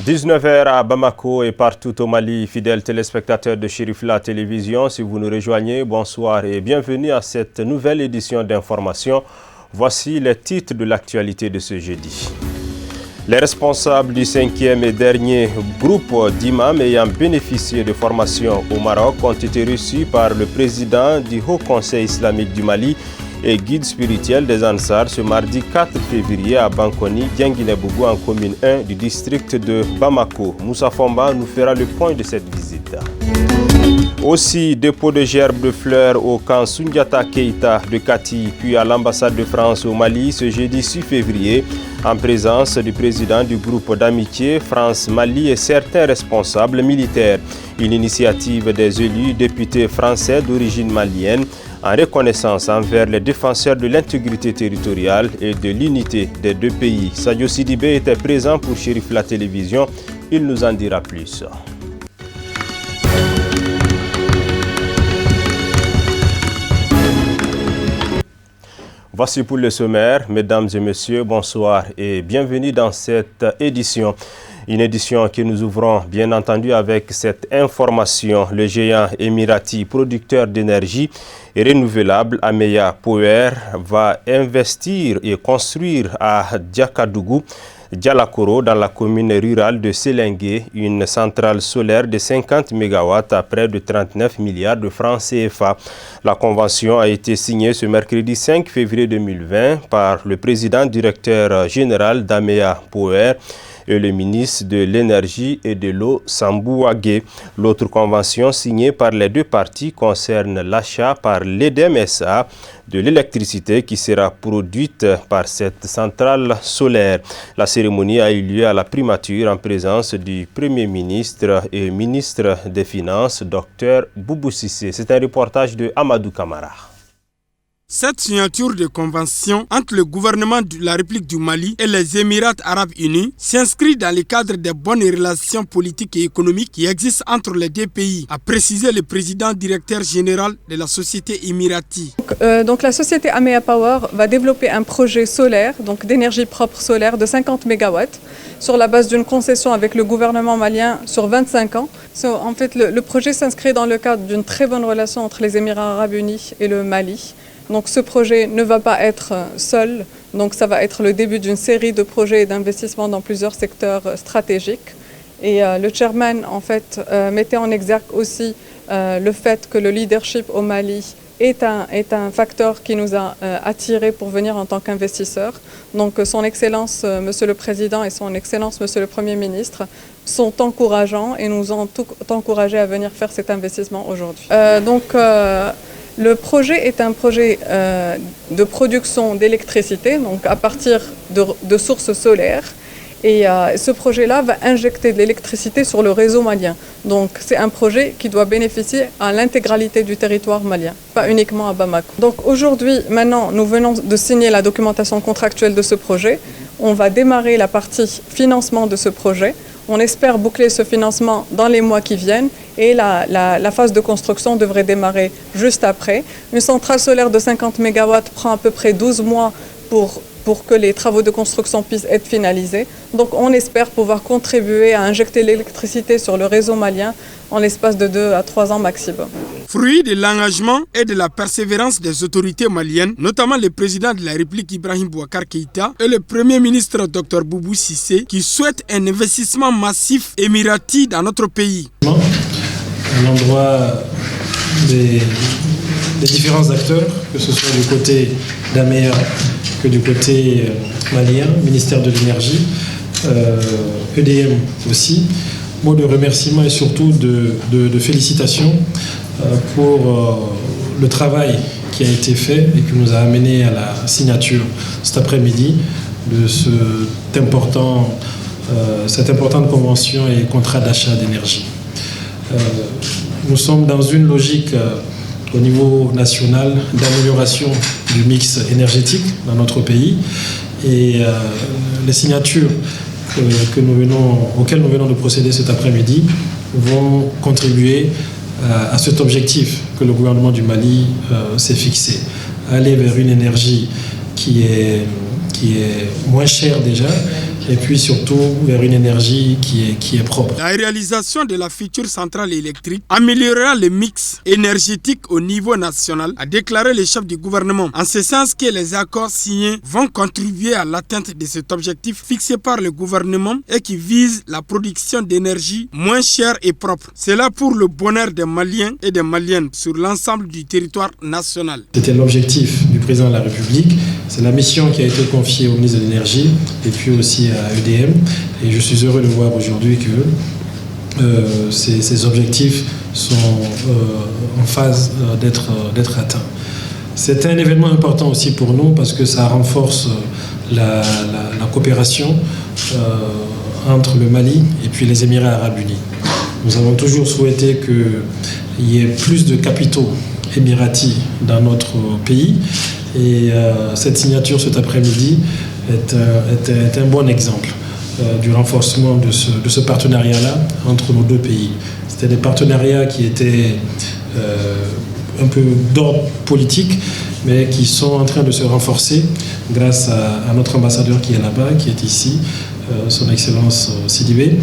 19h à Bamako et partout au Mali, fidèles téléspectateurs de Chérifla Télévision. Si vous nous rejoignez, bonsoir et bienvenue à cette nouvelle édition d'information. Voici les titres de l'actualité de ce jeudi. Les responsables du 5e et dernier groupe d'imams ayant bénéficié de formation au Maroc ont été reçus par le président du Haut Conseil islamique du Mali et guide spirituel des Ansar ce mardi 4 février à Bankoni, Guinguinébougou, en commune 1 du district de Bamako. Moussa Fomba nous fera le point de cette visite. Aussi, dépôt de gerbes de fleurs au camp Soundiata Keïta de Kati, puis à l'ambassade de France au Mali ce jeudi 6 février, en présence du président du groupe d'amitié France-Mali et certains responsables militaires. Une initiative des élus députés français d'origine malienne en reconnaissance envers les défenseurs de l'intégrité territoriale et de l'unité des deux pays. Sadio Sidibé était présent pour Chérifla Télévision. Il nous en dira plus. Voici pour le sommaire. Mesdames et messieurs, bonsoir et bienvenue dans cette édition. Une édition que nous ouvrons bien entendu avec cette information. Le géant émirati producteur d'énergie et renouvelable Ameya Power va investir et construire à Diakadougou, Dialakoro, dans la commune rurale de Sélingué, une centrale solaire de 50 MW à près de 39 milliards de francs CFA. La convention a été signée ce mercredi 5 février 2020 par le président directeur général d'Ameya Power et le ministre de l'Énergie et de l'Eau, Sambou Wagé. L'autre convention signée par les deux parties concerne l'achat par l'EDEM SA de l'électricité qui sera produite par cette centrale solaire. La cérémonie a eu lieu à la primature en présence du Premier ministre et ministre des Finances, Dr Boubou Cissé. C'est un reportage de Amadou Kamara. Cette signature de convention entre le gouvernement de la République du Mali et les Émirats arabes unis s'inscrit dans le cadre des bonnes relations politiques et économiques qui existent entre les deux pays, a précisé le président directeur général de la société émirati. Donc la société Ameya Power va développer un projet solaire, donc d'énergie propre solaire de 50 MW sur la base d'une concession avec le gouvernement malien sur 25 ans. En fait, le projet s'inscrit dans le cadre d'une très bonne relation entre les Émirats arabes unis et le Mali. Donc ce projet ne va pas être seul, donc ça va être le début d'une série de projets et d'investissements dans plusieurs secteurs stratégiques. Et le chairman en fait mettait en exergue aussi le fait que le leadership au Mali est un facteur qui nous a attirés pour venir en tant qu'investisseurs. Donc son Excellence Monsieur le Président et son Excellence Monsieur le Premier ministre sont encourageants et nous ont tout encouragés à venir faire cet investissement aujourd'hui. Le projet est un projet de production d'électricité, donc à partir de sources solaires. Et ce projet-là va injecter de l'électricité sur le réseau malien. Donc c'est un projet qui doit bénéficier à l'intégralité du territoire malien, pas uniquement à Bamako. Donc aujourd'hui, maintenant, nous venons de signer la documentation contractuelle de ce projet. On va démarrer la partie financement de ce projet. On espère boucler ce financement dans les mois qui viennent et la phase de construction devrait démarrer juste après. Une centrale solaire de 50 MW prend à peu près 12 mois pour que les travaux de construction puissent être finalisés. Donc on espère pouvoir contribuer à injecter l'électricité sur le réseau malien en l'espace de 2 à 3 ans maximum. Fruit de l'engagement et de la persévérance des autorités maliennes, notamment le président de la République Ibrahim Boubacar Keïta et le Premier ministre Dr Boubou Cissé, qui souhaitent un investissement massif émirati dans notre pays. À l'endroit des différents acteurs, que ce soit du côté d'Ameya que du côté malien, ministère de l'Énergie, EDM aussi. Mot de remerciement et surtout de félicitations pour le travail qui a été fait et qui nous a amené à la signature cet après-midi de cette importante convention et contrat d'achat d'énergie. Nous sommes dans une logique au niveau national d'amélioration du mix énergétique dans notre pays et les signatures auxquelles nous venons de procéder cet après-midi vont contribuer à cet objectif que le gouvernement du Mali s'est fixé, aller vers une énergie qui est moins chère déjà et puis surtout vers une énergie qui est propre. La réalisation de la future centrale électrique améliorera le mix énergétique au niveau national, a déclaré le chef du gouvernement, en ce sens que les accords signés vont contribuer à l'atteinte de cet objectif fixé par le gouvernement et qui vise la production d'énergie moins chère et propre. C'est là pour le bonheur des Maliens et des Maliennes sur l'ensemble du territoire national. C'était l'objectif du président de la République, c'est la mission qui a été confiée au ministre de l'Énergie et puis aussi à EDM. Et je suis heureux de voir aujourd'hui que ces objectifs sont en phase d'être atteints. C'est un événement important aussi pour nous parce que ça renforce la coopération entre le Mali et puis les Émirats arabes unis. Nous avons toujours souhaité qu'il y ait plus de capitaux émiratis dans notre pays et cette signature cet après-midi est un bon exemple du renforcement de ce partenariat-là entre nos deux pays. C'était des partenariats qui étaient un peu d'ordre politique, mais qui sont en train de se renforcer grâce à notre ambassadeur qui est là-bas, qui est ici, son Excellence Sidibé,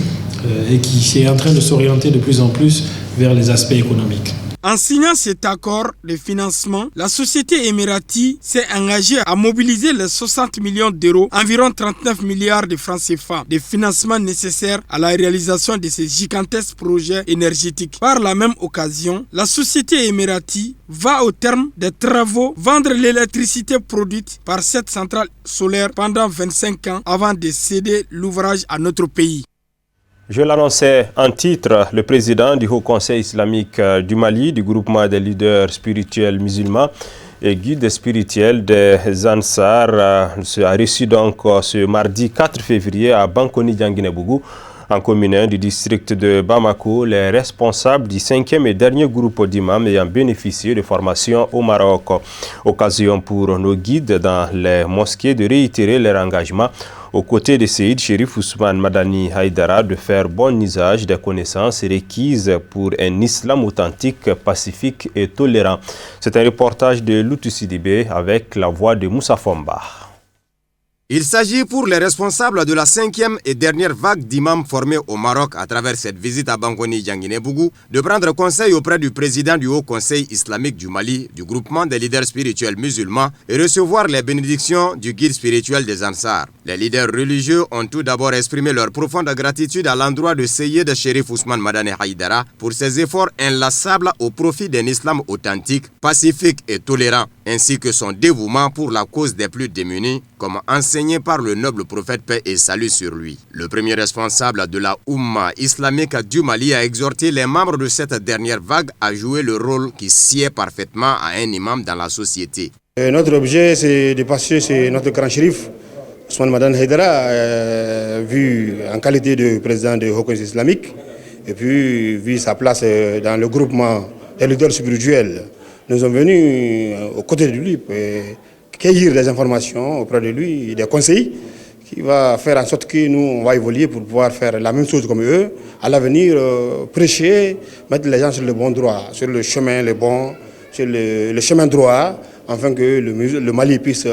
et qui est en train de s'orienter de plus en plus vers les aspects économiques. En signant cet accord de financement, la société émirati s'est engagée à mobiliser les 60 millions d'euros, environ 39 milliards de francs CFA, de financement nécessaires à la réalisation de ces gigantesques projets énergétiques. Par la même occasion, la société émirati va au terme des travaux vendre l'électricité produite par cette centrale solaire pendant 25 ans avant de céder l'ouvrage à notre pays. Je l'annonçais en titre, le président du Haut Conseil islamique du Mali, du groupement des leaders spirituels musulmans et guides spirituels des Ansar, a reçu donc ce mardi 4 février à Bankoni-Dianguiné-Bougou, en commune 1 du district de Bamako, les responsables du 5e et dernier groupe d'imams ayant bénéficié de formation au Maroc. Occasion pour nos guides dans les mosquées de réitérer leur engagement aux côtés de Seyyid Cherif Ousmane Madani Haïdara de faire bon usage des connaissances requises pour un islam authentique, pacifique et tolérant. C'est un reportage de Loutou Sidibé avec la voix de Moussa Fomba. Il s'agit pour les responsables de la 5e et dernière vague d'imams formés au Maroc à travers cette visite à Bankoni-Dianguiné-Bougou de prendre conseil auprès du président du Haut Conseil islamique du Mali, du groupement des leaders spirituels musulmans et recevoir les bénédictions du guide spirituel des Ansar. Les leaders religieux ont tout d'abord exprimé leur profonde gratitude à l'endroit de Seyyid Cherif Ousmane Madani Haïdara pour ses efforts inlassables au profit d'un islam authentique, pacifique et tolérant, ainsi que son dévouement pour la cause des plus démunis, comme enseigné par le noble prophète paix et salut sur lui. Le premier responsable de la Oumma islamique du Mali a exhorté les membres de cette dernière vague à jouer le rôle qui sied parfaitement à un imam dans la société. Notre objet, c'est de passer chez notre grand shérif, Ousmane Madani Haïdara, vu en qualité de président du Haut Conseil islamique, et puis vu sa place dans le groupement des leaders spirituels. Nous sommes venus aux côtés de lui pour cueillir des informations auprès de lui, des conseils qui va faire en sorte que nous, on va évoluer pour pouvoir faire la même chose comme eux, à l'avenir prêcher, mettre les gens sur le bon droit, sur le chemin le bon, sur le chemin droit, afin que le Mali puisse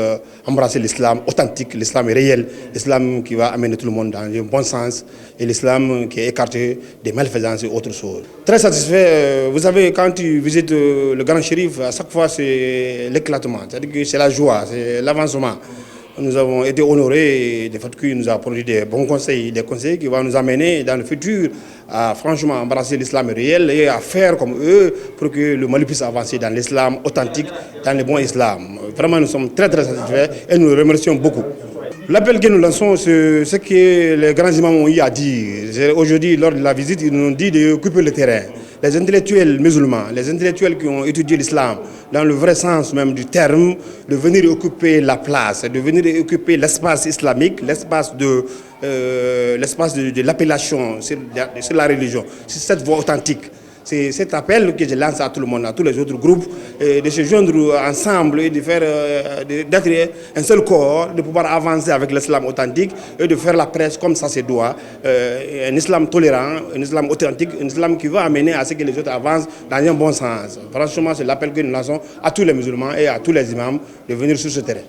embrasser l'islam authentique, l'islam réel, l'islam qui va amener tout le monde dans le bon sens et l'islam qui est écarté des malfaisances et autres choses. Très satisfait, vous savez, quand tu visites le grand shérif, à chaque fois c'est l'éclatement, c'est-à-dire que c'est la joie, c'est l'avancement. Nous avons été honorés du fait qu'il nous a produit des bons conseils, des conseils qui vont nous amener dans le futur à franchement embrasser l'islam réel et à faire comme eux pour que le Mali puisse avancer dans l'islam authentique, dans le bon islam. Vraiment, nous sommes très très satisfaits et nous les remercions beaucoup. L'appel que nous lançons, c'est ce que les grands imams ont eu à dire. Aujourd'hui, lors de la visite, ils nous ont dit d'occuper le terrain. Les intellectuels musulmans, les intellectuels qui ont étudié l'islam, dans le vrai sens même du terme, de venir occuper la place, de venir occuper l'espace islamique, l'espace de l'appellation sur la religion, c'est cette voie authentique. C'est cet appel que je lance à tout le monde, à tous les autres groupes, de se joindre ensemble et de faire d'être un seul corps, de pouvoir avancer avec l'islam authentique et de faire la presse comme ça se doit. Un islam tolérant, un islam authentique, un islam qui va amener à ce que les autres avancent dans un bon sens. Franchement, c'est l'appel que nous lançons à tous les musulmans et à tous les imams de venir sur ce terrain.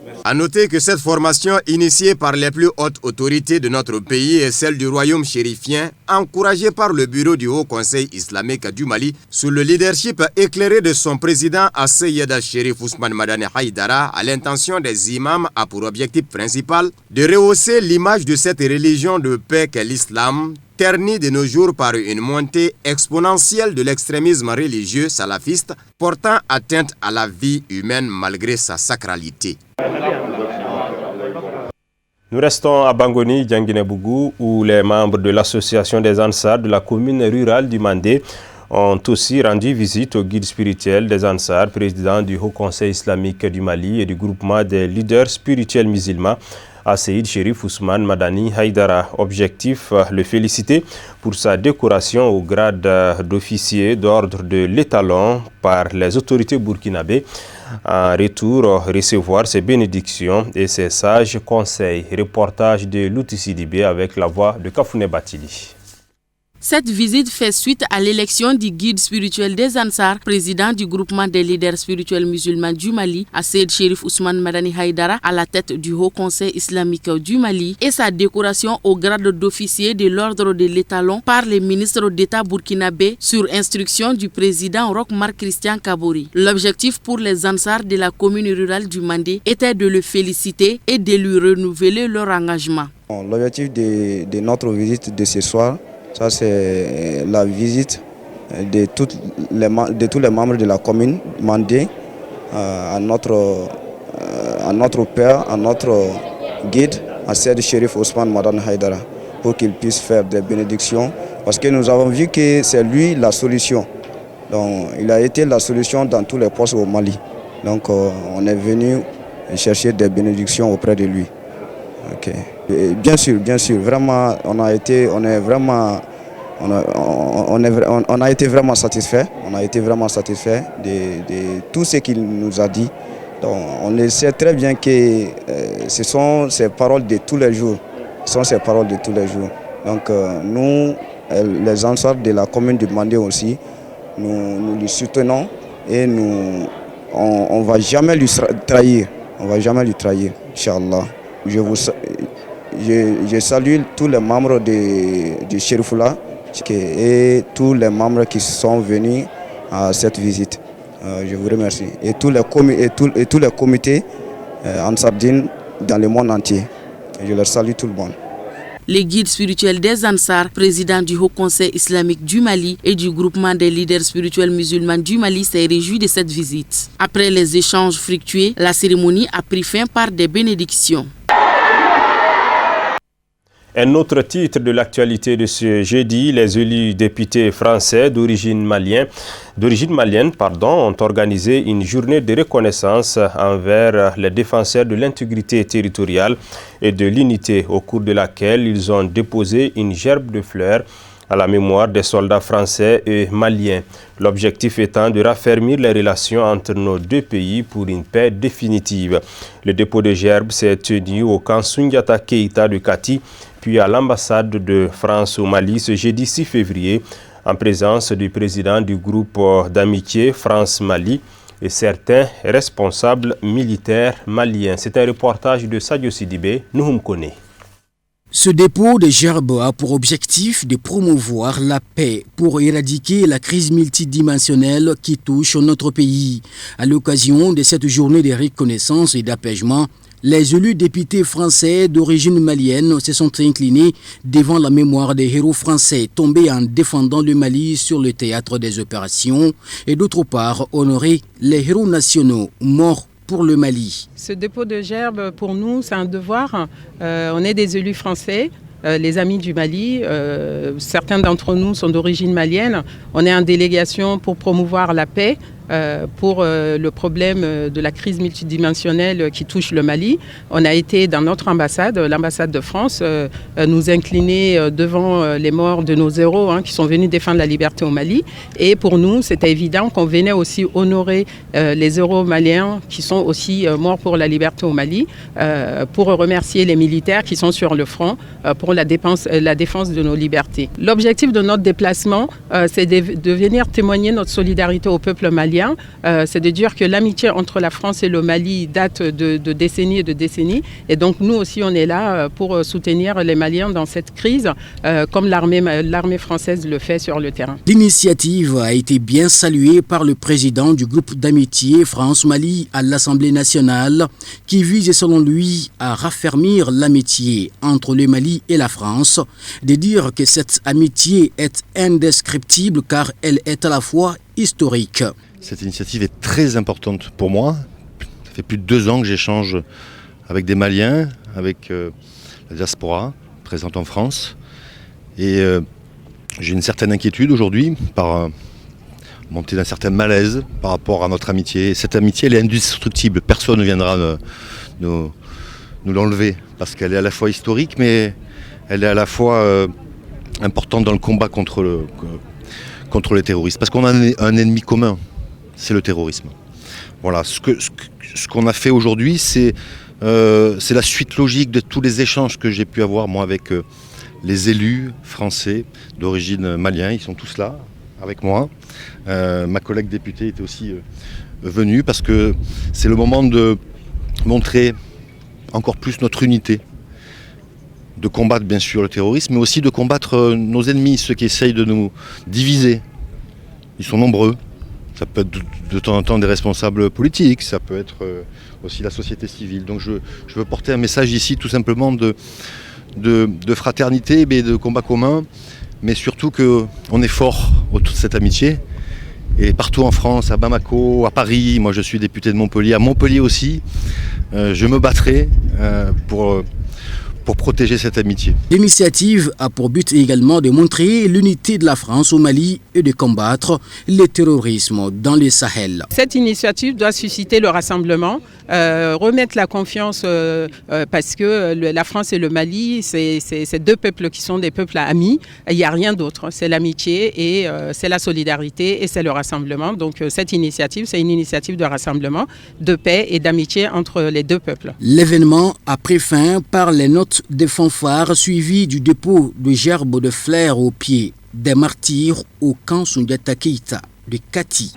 Merci. A noter que cette formation, initiée par les plus hautes autorités de notre pays et celle du royaume chérifien, encouragée par le bureau du Haut Conseil islamique du Mali, sous le leadership éclairé de son président Asseyed al-Sherif Ousmane Madani Haïdara, à l'intention des imams, a pour objectif principal de rehausser l'image de cette religion de paix qu'est l'islam, terni de nos jours par une montée exponentielle de l'extrémisme religieux salafiste portant atteinte à la vie humaine malgré sa sacralité. Nous restons à Bangoni, Dianguiné-Bougou, où les membres de l'association des Ansars de la commune rurale du Mandé ont aussi rendu visite au guide spirituel des Ansars, président du Haut Conseil islamique du Mali et du groupement des leaders spirituels musulmans, Asseyed Sherif Ousmane Madani Haïdara. Objectif, le féliciter pour sa décoration au grade d'officier d'ordre de l'étalon par les autorités burkinabées. En retour, recevoir ses bénédictions et ses sages conseils. Reportage de Louti Sidibé avec la voix de Kafouné Batili. Cette visite fait suite à l'élection du guide spirituel des Ansars, président du groupement des leaders spirituels musulmans du Mali, Asseyed Sherif Ousmane Madani Haïdara, à la tête du Haut Conseil islamique du Mali, et sa décoration au grade d'officier de l'ordre de l'étalon par les ministres d'État burkinabés sur instruction du président Roch-Marc Christian Kabori. L'objectif pour les Ansars de la commune rurale du Mandé était de le féliciter et de lui renouveler leur engagement. L'objectif de notre visite de ce soir, ça c'est la visite de tous les membres de la commune Mandé à notre père, à notre guide, Asseyed Sherif Ousmane Madani Haïdara, pour qu'il puisse faire des bénédictions, parce que nous avons vu que c'est lui la solution. Donc, il a été la solution dans tous les postes au Mali. Donc on est venu chercher des bénédictions auprès de lui. Okay. Bien sûr, vraiment, on a été vraiment satisfait. On a été vraiment satisfait de tout ce qu'il nous a dit. Donc, on sait très bien que ce sont ces paroles de tous les jours. Donc, nous, les Ansars de la commune du Mandé aussi, nous les soutenons et on ne va jamais lui trahir. Inch'Allah. Je salue tous les membres de Chérifoula et tous les membres qui sont venus à cette visite. Je vous remercie. Et tous les comités Ansardine dans le monde entier. Je leur salue tout le monde. Le guide spirituel des Ansars, président du Haut Conseil islamique du Mali et du groupement des leaders spirituels musulmans du Mali, s'est réjoui de cette visite. Après les échanges fructueux, la cérémonie a pris fin par des bénédictions. Un autre titre de l'actualité de ce jeudi, les élus députés français d'origine malienne ont organisé une journée de reconnaissance envers les défenseurs de l'intégrité territoriale et de l'unité, au cours de laquelle ils ont déposé une gerbe de fleurs à la mémoire des soldats français et maliens. L'objectif étant de raffermir les relations entre nos deux pays pour une paix définitive. Le dépôt de gerbes s'est tenu au camp Soundiata Keïta de Kati, puis à l'ambassade de France au Mali ce jeudi 6 février, en présence du président du groupe d'amitié France-Mali et certains responsables militaires maliens. C'est un reportage de Sadio Sidibé, Nouhoum Kone. Ce dépôt de gerbes a pour objectif de promouvoir la paix pour éradiquer la crise multidimensionnelle qui touche notre pays. À l'occasion de cette journée de reconnaissance et d'apaisement, les élus députés français d'origine malienne se sont inclinés devant la mémoire des héros français tombés en défendant le Mali sur le théâtre des opérations et d'autre part honorer les héros nationaux morts pour le Mali. Ce dépôt de gerbes, pour nous, c'est un devoir. On est des élus français, les amis du Mali. Certains d'entre nous sont d'origine malienne. On est en délégation pour promouvoir la paix, pour le problème de la crise multidimensionnelle qui touche le Mali. On a été dans notre ambassade, l'ambassade de France, nous incliner devant les morts de nos héros qui sont venus défendre la liberté au Mali. Et pour nous, c'était évident qu'on venait aussi honorer les héros maliens qui sont aussi morts pour la liberté au Mali, pour remercier les militaires qui sont sur le front pour la défense de nos libertés. L'objectif de notre déplacement, c'est de venir témoigner notre solidarité au peuple malien Maliens, c'est de dire que l'amitié entre la France et le Mali date de décennies et de décennies. Et donc nous aussi, on est là pour soutenir les Maliens dans cette crise, comme l'armée française le fait sur le terrain. L'initiative a été bien saluée par le président du groupe d'amitié France-Mali à l'Assemblée nationale, qui vise selon lui à raffermir l'amitié entre le Mali et la France, de dire que cette amitié est indescriptible car elle est à la fois historique. Cette initiative est très importante pour moi. Ça fait plus de 2 ans que j'échange avec des Maliens, avec la diaspora présente en France. Et j'ai une certaine inquiétude aujourd'hui par montée d'un certain malaise par rapport à notre amitié. Et cette amitié, elle est indestructible. Personne ne viendra nous l'enlever parce qu'elle est à la fois historique, mais elle est à la fois importante dans le combat contre les terroristes. Parce qu'on a un ennemi commun, c'est le terrorisme. Voilà, ce qu'on a fait aujourd'hui, c'est la suite logique de tous les échanges que j'ai pu avoir moi avec les élus français d'origine malienne. Ils sont tous là avec moi. Ma collègue députée était aussi venue parce que c'est le moment de montrer encore plus notre unité, de combattre bien sûr le terrorisme, mais aussi de combattre nos ennemis, ceux qui essayent de nous diviser. Ils sont nombreux. Ça peut être de temps en temps des responsables politiques, ça peut être aussi la société civile. Donc je veux porter un message ici tout simplement de fraternité, mais de combat commun, mais surtout qu'on est fort autour de cette amitié. Et partout en France, à Bamako, à Paris, moi je suis député de Montpellier, à Montpellier aussi, je me battrai pour protéger cette amitié. L'initiative a pour but également de montrer l'unité de la France au Mali et de combattre le terrorisme dans le Sahel. Cette initiative doit susciter le rassemblement, remettre la confiance parce que la France et le Mali, c'est 2 peuples qui sont des peuples amis. Il n'y a rien d'autre. C'est l'amitié et c'est la solidarité et c'est le rassemblement. Donc cette initiative, c'est une initiative de rassemblement, de paix et d'amitié entre les 2 peuples. L'événement a pris fin par les notes des fanfares suivies du dépôt de gerbes de fleurs aux pieds des martyrs au camp Soundiata Keïta de Kati.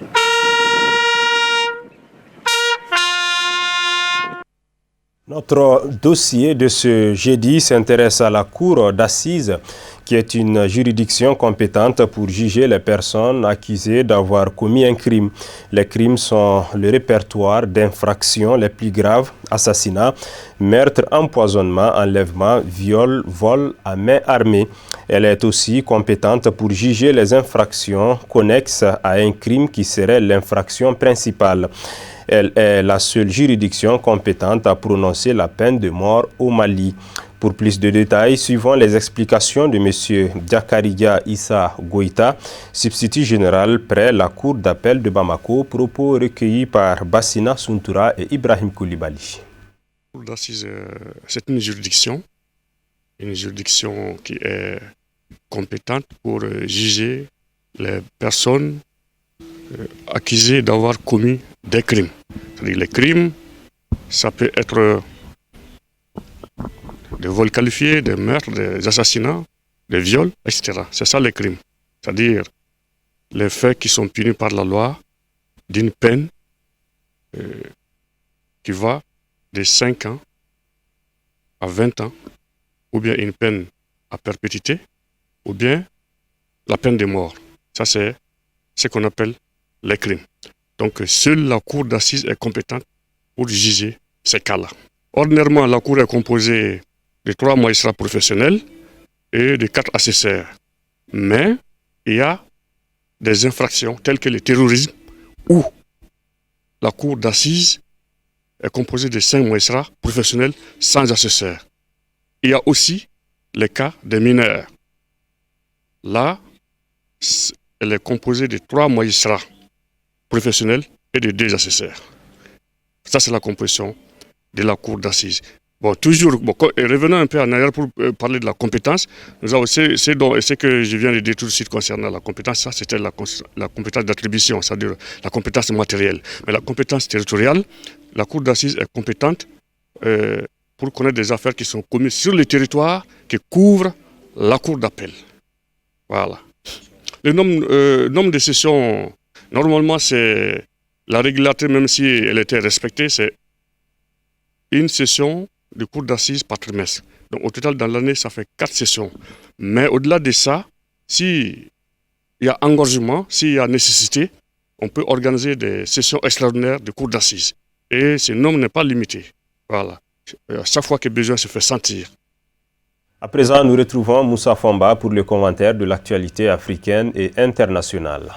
Notre dossier de ce jeudi s'intéresse à la cour d'assises, qui est une juridiction compétente pour juger les personnes accusées d'avoir commis un crime. Les crimes sont le répertoire d'infractions les plus graves: assassinat, meurtre, empoisonnement, enlèvement, viol, vol à main armée. Elle est aussi compétente pour juger les infractions connexes à un crime qui serait l'infraction principale. Elle est la seule juridiction compétente à prononcer la peine de mort au Mali. Pour plus de détails, suivons les explications de M. Diakariya Issa Goïta, substitut général près la Cour d'appel de Bamako, propos recueillis par Bassina Suntura et Ibrahim Koulibaly. La Cour d'assises, c'est une juridiction qui est compétente pour juger les personnes accusées d'avoir commis des crimes. C'est-à-dire les crimes, ça peut être des vols qualifiés, des meurtres, des assassinats, des viols, etc. C'est ça les crimes. C'est-à-dire les faits qui sont punis par la loi d'une peine qui va de 5 ans à 20 ans, ou bien une peine à perpétuité, ou bien la peine de mort. Ça, c'est ce qu'on appelle les crimes. Donc, seule la cour d'assises est compétente pour juger ces cas-là. Ordinairement, la cour est composée de 3 magistrats professionnels et de 4 assesseurs. Mais il y a des infractions telles que le terrorisme où la cour d'assises est composée de 5 magistrats professionnels sans assesseurs. Il y a aussi les cas des mineurs. Là, elle est composée de 3 magistrats professionnels et de 2 assesseurs. Ça, c'est la composition de la cour d'assises. Bon, revenons un peu en arrière pour parler de la compétence. Nous avons ce que je viens de dire tout de suite concernant la compétence. Ça, c'était la compétence d'attribution, c'est-à-dire la compétence matérielle. Mais la compétence territoriale, la cour d'assises est compétente pour connaître des affaires qui sont commises sur le territoire qui couvrent la cour d'appel. Voilà. Le nombre de sessions, normalement, c'est La régularité, même si elle était respectée, c'est une session de cour d'assises par trimestre. Donc au total, dans l'année, ça fait 4 sessions. Mais au-delà de ça, s'il y a engorgement, s'il y a nécessité, on peut organiser des sessions extraordinaires de cour d'assises. Et ce nombre n'est pas limité. Voilà. Chaque fois que besoin se fait sentir. À présent, nous retrouvons Moussa Famba pour le commentaire de l'actualité africaine et internationale.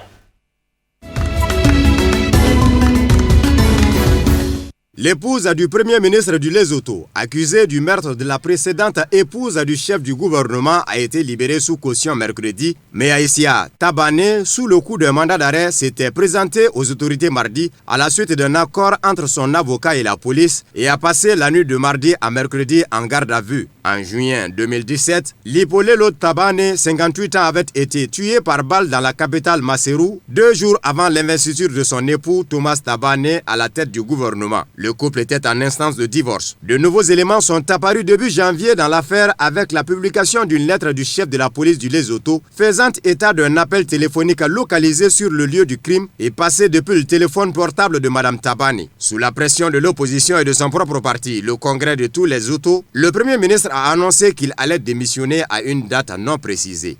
L'épouse du premier ministre du Lesotho, accusée du meurtre de la précédente épouse du chef du gouvernement, a été libérée sous caution mercredi. Mais Aïssia Tabane, sous le coup d'un mandat d'arrêt, s'était présentée aux autorités mardi à la suite d'un accord entre son avocat et la police et a passé la nuit de mardi à mercredi en garde à vue. En juin 2017, Lipolelo Tabane, 58 ans, avait été tué par balle dans la capitale Maseru, 2 jours avant l'investiture de son époux Thomas Tabane à la tête du gouvernement. Le couple était en instance de divorce. De nouveaux éléments sont apparus début janvier dans l'affaire avec la publication d'une lettre du chef de la police du Lesotho faisant état d'un appel téléphonique localisé sur le lieu du crime et passé depuis le téléphone portable de Mme Tabane. Sous la pression de l'opposition et de son propre parti, le Congrès de tous les Lesotho, le Premier ministre a annoncé qu'il allait démissionner à une date non précisée.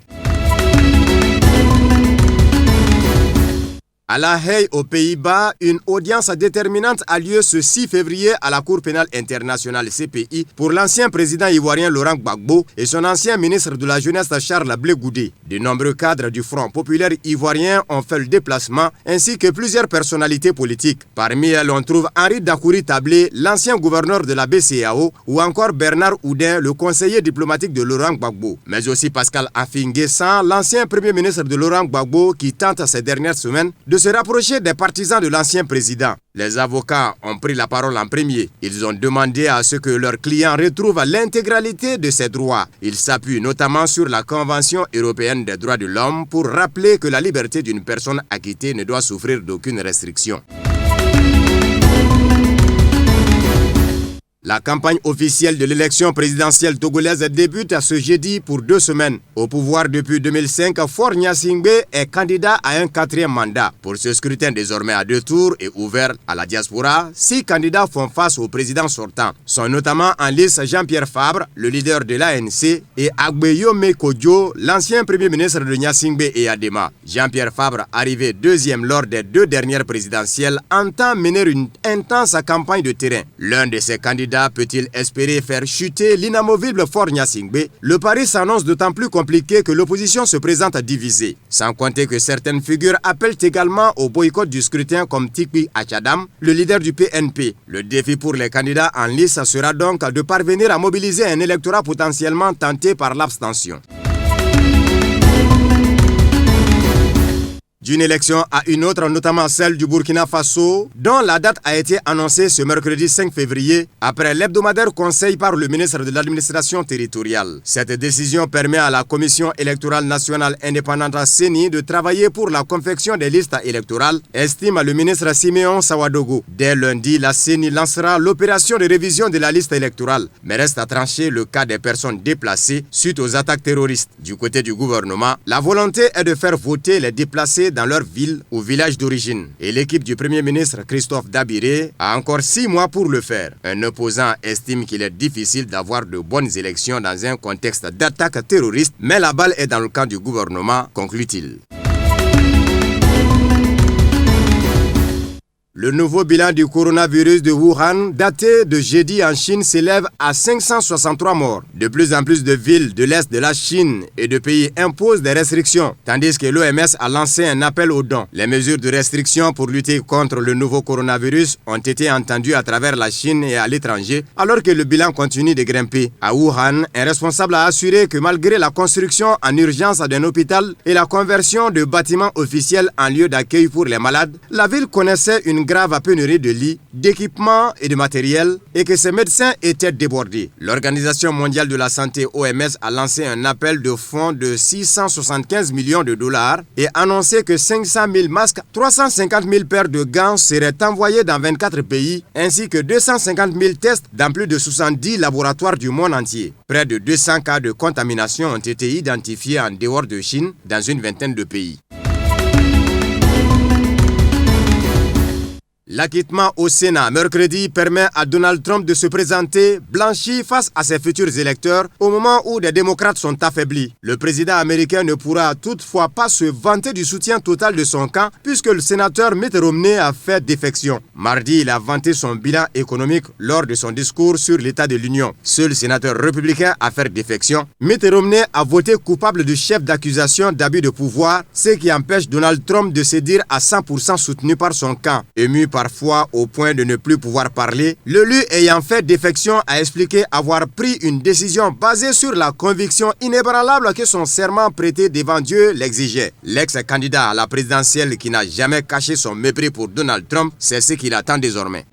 À La Haye, aux Pays-Bas, une audience déterminante a lieu ce 6 février à la Cour pénale internationale CPI pour l'ancien président ivoirien Laurent Gbagbo et son ancien ministre de la Jeunesse Charles Blé Goudé. De nombreux cadres du Front populaire ivoirien ont fait le déplacement, ainsi que plusieurs personnalités politiques. Parmi elles, on trouve Henri Dakouri Tablé, l'ancien gouverneur de la BCEAO, ou encore Bernard Oudin, le conseiller diplomatique de Laurent Gbagbo. Mais aussi Pascal Affi-N'Guessan, l'ancien premier ministre de Laurent Gbagbo, qui tente ces dernières semaines de se rapprocher des partisans de l'ancien président. Les avocats ont pris la parole en premier. Ils ont demandé à ce que leurs clients retrouvent l'intégralité de ses droits. Ils s'appuient notamment sur la Convention européenne des droits de l'homme pour rappeler que la liberté d'une personne acquittée ne doit souffrir d'aucune restriction. La campagne officielle de l'élection présidentielle togolaise débute ce jeudi pour 2 semaines. Au pouvoir depuis 2005, Faure Gnassingbé est candidat à un 4e mandat. Pour ce scrutin désormais à 2 tours et ouvert à la diaspora, 6 candidats font face au président sortant. Sont notamment en lice Jean-Pierre Fabre, le leader de l'ANC, et Agbeyome Kodjo, l'ancien premier ministre de Gnassingbé et Adema. Jean-Pierre Fabre, arrivé 2e lors des 2 dernières présidentielles, entend mener une intense campagne de terrain. L'un de ces candidats peut-il espérer faire chuter l'inamovible Faure Gnassingbé? Le pari s'annonce d'autant plus compliqué que l'opposition se présente divisée. Sans compter que certaines figures appellent également au boycott du scrutin comme Tikpi Achadam, le leader du PNP. Le défi pour les candidats en lice sera donc de parvenir à mobiliser un électorat potentiellement tenté par l'abstention. D'une élection à une autre, notamment celle du Burkina Faso, dont la date a été annoncée ce mercredi 5 février, après l'hebdomadaire conseil par le ministre de l'administration territoriale. Cette décision permet à la Commission électorale nationale indépendante CENI de travailler pour la confection des listes électorales, estime le ministre Siméon Sawadogo. Dès lundi, la CENI lancera l'opération de révision de la liste électorale, mais reste à trancher le cas des personnes déplacées suite aux attaques terroristes. Du côté du gouvernement, la volonté est de faire voter les déplacés dans leur ville ou village d'origine. Et l'équipe du Premier ministre Christophe Dabiré a encore 6 mois pour le faire. Un opposant estime qu'il est difficile d'avoir de bonnes élections dans un contexte d'attaque terroriste, mais la balle est dans le camp du gouvernement, conclut-il. Le nouveau bilan du coronavirus de Wuhan, daté de jeudi en Chine, s'élève à 563 morts. De plus en plus de villes de l'Est de la Chine et de pays imposent des restrictions, tandis que l'OMS a lancé un appel aux dons. Les mesures de restriction pour lutter contre le nouveau coronavirus ont été entendues à travers la Chine et à l'étranger, alors que le bilan continue de grimper. À Wuhan, un responsable a assuré que malgré la construction en urgence d'un hôpital et la conversion de bâtiments officiels en lieu d'accueil pour les malades, la ville connaissait une grave pénurie de lits, d'équipements et de matériel et que ses médecins étaient débordés. L'Organisation mondiale de la santé OMS a lancé un appel de fonds de 675 millions de dollars et annoncé que 500 000 masques, 350 000 paires de gants seraient envoyés dans 24 pays ainsi que 250 000 tests dans plus de 70 laboratoires du monde entier. Près de 200 cas de contamination ont été identifiés en dehors de Chine dans une vingtaine de pays. L'acquittement au Sénat mercredi permet à Donald Trump de se présenter blanchi face à ses futurs électeurs au moment où des démocrates sont affaiblis. Le président américain ne pourra toutefois pas se vanter du soutien total de son camp puisque le sénateur Mitt Romney a fait défection. Mardi, il a vanté son bilan économique lors de son discours sur l'état de l'Union. Seul sénateur républicain à faire défection, Mitt Romney a voté coupable du chef d'accusation d'abus de pouvoir, ce qui empêche Donald Trump de se dire à 100% soutenu par son camp. Ému parfois au point de ne plus pouvoir parler, l'élu ayant fait défection a expliqué avoir pris une décision basée sur la conviction inébranlable que son serment prêté devant Dieu l'exigeait. L'ex-candidat à la présidentielle qui n'a jamais caché son mépris pour Donald Trump, c'est ce qu'il attend désormais.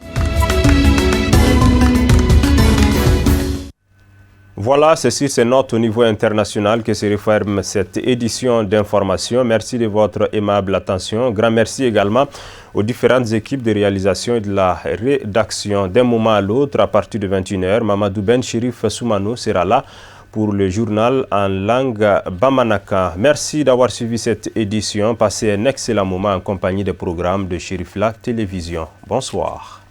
Voilà, c'est sur ces notes au niveau international que se referme cette édition d'information. Merci de votre aimable attention. Grand merci également aux différentes équipes de réalisation et de la rédaction. D'un moment à l'autre, à partir de 21h, Mamadou Ben Chérif Soumano sera là pour le journal en langue Bamanaka. Merci d'avoir suivi cette édition. Passez un excellent moment en compagnie des programmes de Chérif La Télévision. Bonsoir.